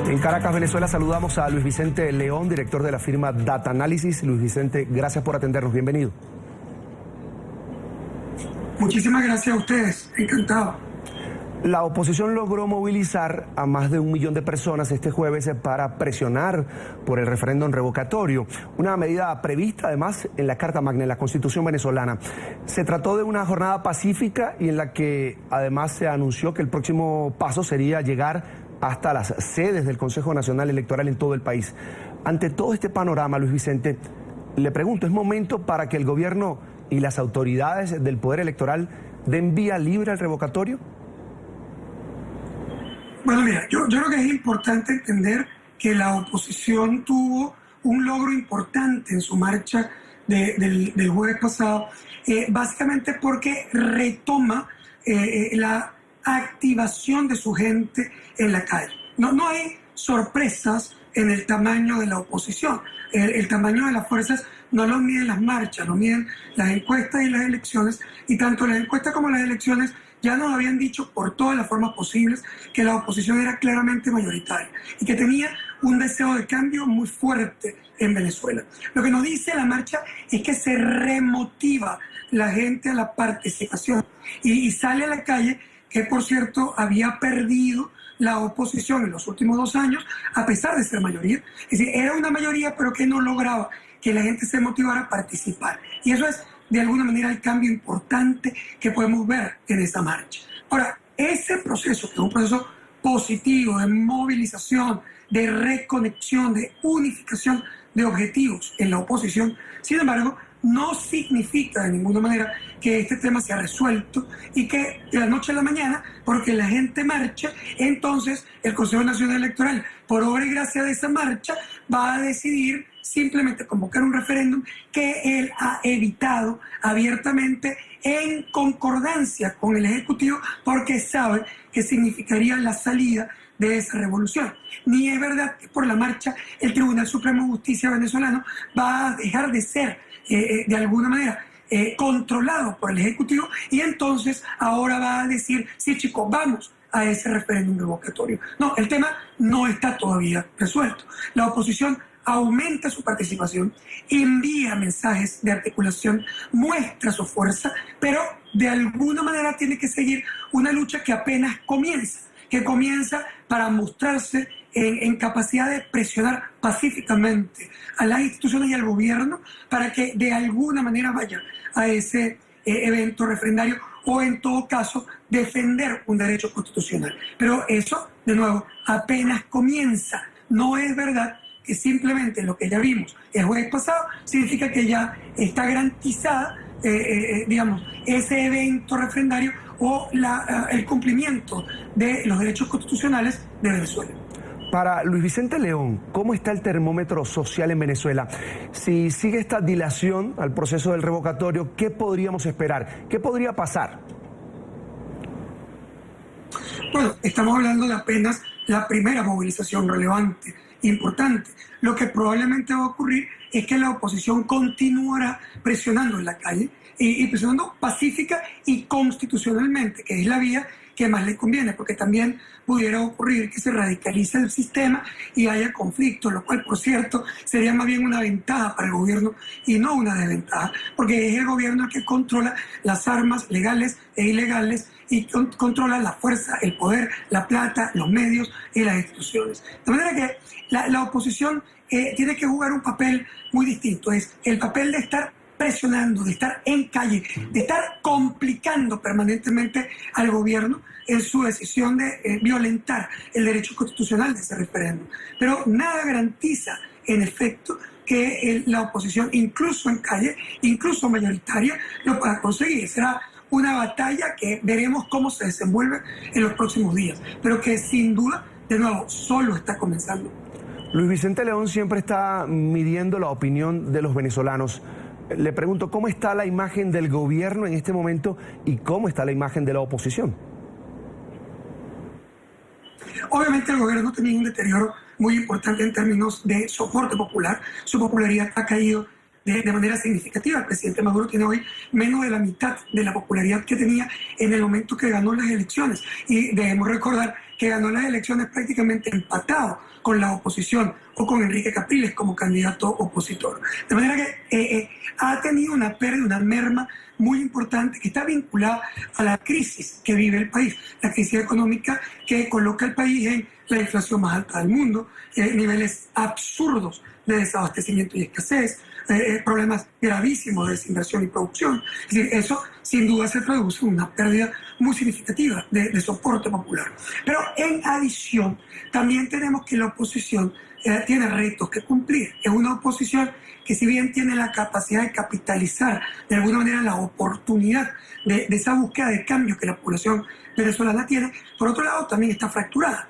En Caracas, Venezuela, saludamos a Luis Vicente León, director de la firma Data Analysis. Luis Vicente, gracias por atendernos. Bienvenido. Muchísimas gracias a ustedes. Encantado. La oposición logró movilizar a más de 1 millón de personas este jueves para presionar por el referéndum revocatorio, una medida prevista además en la Carta Magna, en la Constitución venezolana. Se trató de una jornada pacífica y en la que además se anunció que el próximo paso sería llegar hasta las sedes del Consejo Nacional Electoral en todo el país. Ante todo este panorama, Luis Vicente, le pregunto, ¿es momento para que el gobierno y las autoridades del Poder Electoral den vía libre al revocatorio? Bueno, mira, yo creo que es importante entender que la oposición tuvo un logro importante en su marcha del jueves pasado, básicamente porque retoma la activación de su gente en la calle. No hay sorpresas en el tamaño de la oposición. El tamaño de las fuerzas no lo miden las marchas, lo miden las encuestas y las elecciones, y tanto las encuestas como las elecciones ya nos habían dicho por todas las formas posibles que la oposición era claramente mayoritaria y que tenía un deseo de cambio muy fuerte en Venezuela. Lo que nos dice la marcha es que se remotiva la gente a la participación y sale a la calle, que por cierto había perdido la oposición en los últimos 2 años, a pesar de ser mayoría. Es decir, era una mayoría, pero que no lograba que la gente se motivara a participar. Y eso es, de alguna manera, el cambio importante que podemos ver en esta marcha. Ahora, ese proceso, que es un proceso positivo de movilización, de reconexión, de unificación de objetivos en la oposición, sin embargo, no significa de ninguna manera que este tema se ha resuelto y que de la noche a la mañana, porque la gente marcha, entonces el Consejo Nacional Electoral, por obra y gracia de esa marcha, va a decidir simplemente convocar un referéndum que él ha evitado abiertamente en concordancia con el Ejecutivo, porque sabe que significaría la salida de esa revolución. Ni es verdad que por la marcha el Tribunal Supremo de Justicia venezolano va a dejar de ser de alguna manera controlado por el Ejecutivo, y entonces ahora va a decir, sí chicos, vamos a ese referéndum revocatorio. No, el tema no está todavía resuelto. La oposición aumenta su participación, envía mensajes de articulación, muestra su fuerza, pero de alguna manera tiene que seguir una lucha que apenas comienza para mostrarse en capacidad de presionar pacíficamente a las instituciones y al gobierno para que de alguna manera vaya a ese evento referendario, o en todo caso defender un derecho constitucional. Pero eso, de nuevo, apenas comienza. No es verdad que simplemente lo que ya vimos el jueves pasado significa que ya está garantizada, digamos, ese evento referendario o el cumplimiento de los derechos constitucionales de Venezuela. Para Luis Vicente León, ¿cómo está el termómetro social en Venezuela? Si sigue esta dilación al proceso del revocatorio, ¿qué podríamos esperar? ¿Qué podría pasar? Bueno, estamos hablando de apenas la primera movilización relevante, importante. Lo que probablemente va a ocurrir es que la oposición continuará presionando en la calle y presionando pacífica y constitucionalmente, que es la vía que más le conviene, porque también pudiera ocurrir que se radicalice el sistema y haya conflicto, lo cual, por cierto, sería más bien una ventaja para el gobierno y no una desventaja, porque es el gobierno el que controla las armas legales e ilegales y controla la fuerza, el poder, la plata, los medios y las instituciones. De manera que la oposición tiene que jugar un papel muy distinto, es el papel de estar presionando, de estar en calle, de estar complicando permanentemente al gobierno en su decisión de violentar el derecho constitucional de ese referéndum. Pero nada garantiza, en efecto, que la oposición, incluso en calle, incluso mayoritaria, lo pueda conseguir. Será una batalla que veremos cómo se desenvuelve en los próximos días, pero que sin duda, de nuevo, solo está comenzando. Luis Vicente León siempre está midiendo la opinión de los venezolanos. Le pregunto, ¿cómo está la imagen del gobierno en este momento y cómo está la imagen de la oposición? Obviamente el gobierno tenía un deterioro muy importante en términos de soporte popular. Su popularidad ha caído de manera significativa. El presidente Maduro tiene hoy menos de la mitad de la popularidad que tenía en el momento que ganó las elecciones. Y debemos recordar que ganó las elecciones prácticamente empatado con la oposición o con Enrique Capriles como candidato opositor. De manera que ha tenido una pérdida, una merma muy importante que está vinculada a la crisis que vive el país, la crisis económica que coloca al país en la inflación más alta del mundo, niveles absurdos de desabastecimiento y escasez, problemas gravísimos de desinversión y producción. Es decir, eso sin duda se traduce en una pérdida muy significativa de soporte popular. Pero en adición, también tenemos que la oposición tiene retos que cumplir. Es una oposición que si bien tiene la capacidad de capitalizar de alguna manera la oportunidad de esa búsqueda de cambio que la población venezolana tiene, por otro lado también está fracturada.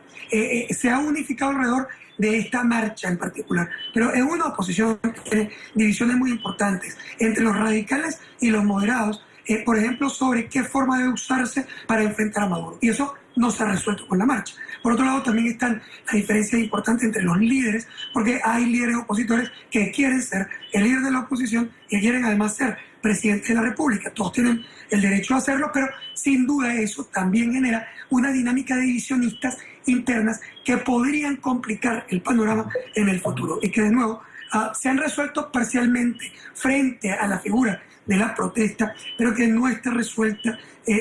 Se ha unificado alrededor de esta marcha en particular, pero es una oposición que tiene divisiones muy importantes entre los radicales y los moderados, por ejemplo, sobre qué forma debe usarse para enfrentar a Maduro. Y eso no se ha resuelto con la marcha. Por otro lado, también están las diferencias importantes entre los líderes, porque hay líderes opositores que quieren ser el líder de la oposición y quieren además ser presidente de la República. Todos tienen el derecho a hacerlo, pero sin duda eso también genera una dinámica de divisionistas internas que podrían complicar el panorama en el futuro y que de nuevo se han resuelto parcialmente frente a la figura de la protesta, pero que no está resuelta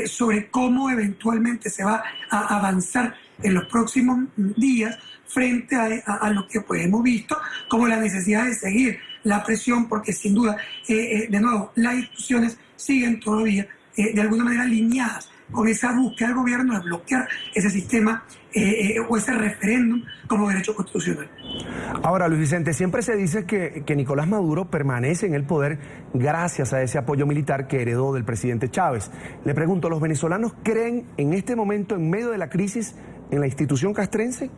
sobre cómo eventualmente se va a avanzar en los próximos días frente a lo que pues hemos visto como la necesidad de seguir la presión, porque sin duda, de nuevo, las instituciones siguen todavía de alguna manera alineadas con esa búsqueda del gobierno de bloquear ese sistema o ese referéndum como derecho constitucional. Ahora, Luis Vicente, siempre se dice que Nicolás Maduro permanece en el poder gracias a ese apoyo militar que heredó del presidente Chávez. Le pregunto, ¿los venezolanos creen en este momento, en medio de la crisis, en la institución castrense?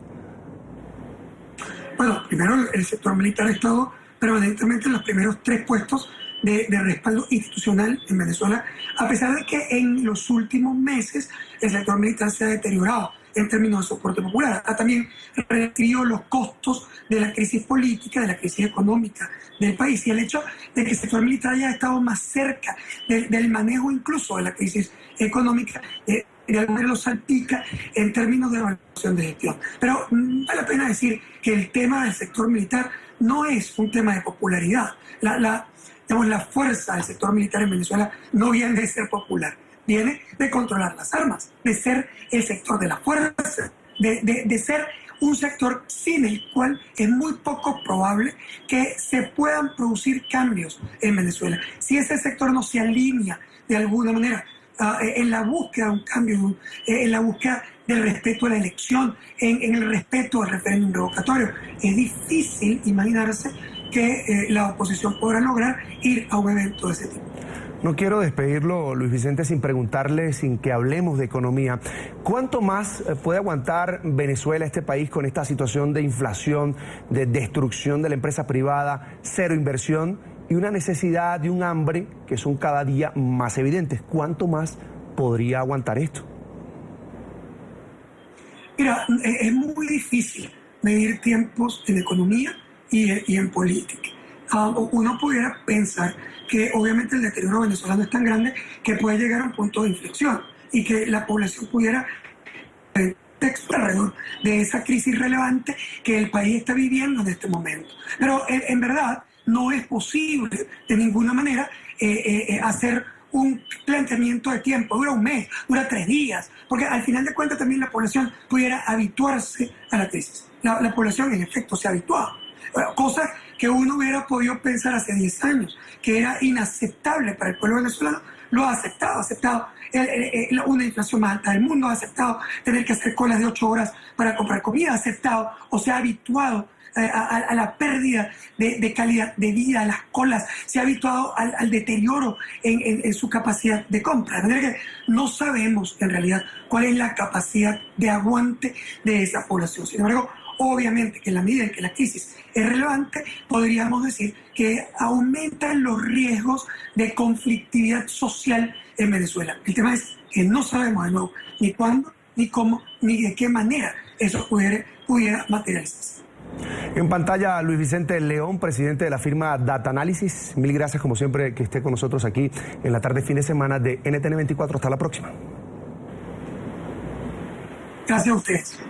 Bueno, primero el sector militar ha estado permanentemente en los primeros 3 puestos de respaldo institucional en Venezuela, a pesar de que en los últimos meses el sector militar se ha deteriorado en términos de soporte popular. Ha también recibido los costos de la crisis política, de la crisis económica del país, y el hecho de que el sector militar haya estado más cerca del manejo incluso de la crisis económica, de alguna manera lo salpica en términos de evaluación de gestión. Pero vale la pena decir que el tema del sector militar no es un tema de popularidad. La fuerza del sector militar en Venezuela no viene de ser popular, viene de controlar las armas, de ser el sector de la fuerza, de ser un sector sin el cual es muy poco probable que se puedan producir cambios en Venezuela. Si ese sector no se alinea de alguna manera en la búsqueda de un cambio, en la búsqueda del respeto a la elección, en el respeto al referéndum revocatorio, es difícil imaginarse que la oposición podrá lograr ir a un evento de ese tipo. No quiero despedirlo, Luis Vicente, sin preguntarle, sin que hablemos de economía. ¿Cuánto más puede aguantar Venezuela, este país, con esta situación de inflación, de destrucción de la empresa privada, cero inversión y una necesidad de un hambre que son cada día más evidentes? ¿Cuánto más podría aguantar esto? Mira, es muy difícil medir tiempos en economía y en política. Uno pudiera pensar que obviamente el deterioro venezolano es tan grande que puede llegar a un punto de inflexión y que la población pudiera alrededor de esa crisis relevante que el país está viviendo en este momento. Pero en verdad no es posible de ninguna manera hacer un planteamiento de tiempo, dura un mes, dura 3 días, porque al final de cuentas también la población pudiera habituarse a la crisis. La población en efecto se ha habituado. Cosas que uno hubiera podido pensar hace 10 años, que era inaceptable para el pueblo venezolano, lo ha aceptado una inflación más alta del mundo, ha aceptado tener que hacer colas de 8 horas para comprar comida, ha aceptado o se ha habituado a la pérdida de calidad de vida, a las colas, se ha habituado al deterioro en su capacidad de compra. De manera que no sabemos en realidad cuál es la capacidad de aguante de esa población. Sin embargo, obviamente que en la medida en que la crisis es relevante, podríamos decir que aumentan los riesgos de conflictividad social en Venezuela. El tema es que no sabemos de nuevo ni cuándo, ni cómo, ni de qué manera eso pudiera materializarse. En pantalla, Luis Vicente León, presidente de la firma Data Analysis. Mil gracias, como siempre, que esté con nosotros aquí en la tarde fin de semana de NTN 24. Hasta la próxima. Gracias a ustedes.